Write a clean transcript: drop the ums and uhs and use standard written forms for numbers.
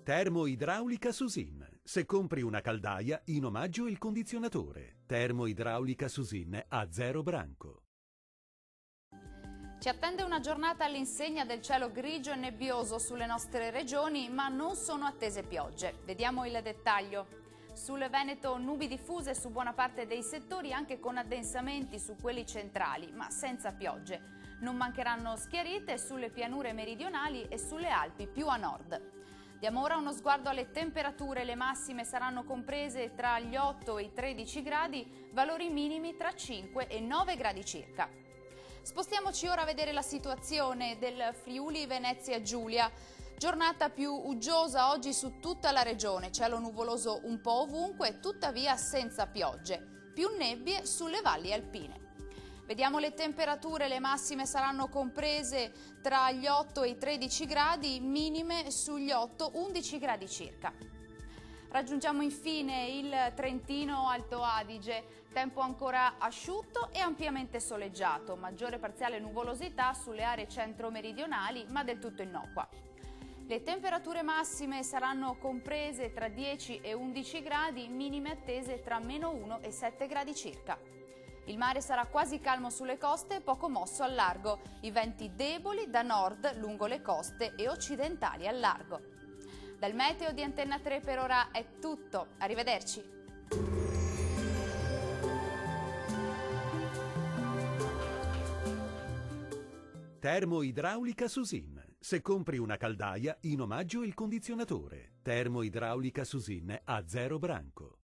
Termoidraulica Susin. Se compri una caldaia, in omaggio il condizionatore. Termoidraulica Susin a zero branco. Ci attende una giornata all'insegna del cielo grigio e nebbioso sulle nostre regioni, ma non sono attese piogge. Vediamo il dettaglio. Sul Veneto nubi diffuse su buona parte dei settori, anche con addensamenti su quelli centrali, ma senza piogge. Non mancheranno schiarite sulle pianure meridionali e sulle Alpi più a nord. Diamo ora uno sguardo alle temperature. Le massime saranno comprese tra gli 8 e i 13 gradi, valori minimi tra 5 e 9 gradi circa. Spostiamoci ora a vedere la situazione del Friuli Venezia Giulia. Giornata più uggiosa oggi su tutta la regione, cielo nuvoloso un po' ovunque, tuttavia senza piogge, più nebbie sulle valli alpine. Vediamo le temperature. Le massime saranno comprese tra gli 8 e i 13 gradi, minime sugli 8-11 gradi circa. Raggiungiamo infine il Trentino Alto Adige, tempo ancora asciutto e ampiamente soleggiato, maggiore parziale nuvolosità sulle aree centro-meridionali ma del tutto innocua. Le temperature massime saranno comprese tra 10 e 11 gradi, minime attese tra -1 e 7 gradi circa. Il mare sarà quasi calmo sulle coste e poco mosso al largo, i venti deboli da nord lungo le coste e occidentali al largo. Dal meteo di Antenna 3 per ora è tutto, arrivederci! Termoidraulica Susin. Se compri una caldaia, in omaggio il condizionatore. Termoidraulica Susin a zero branco.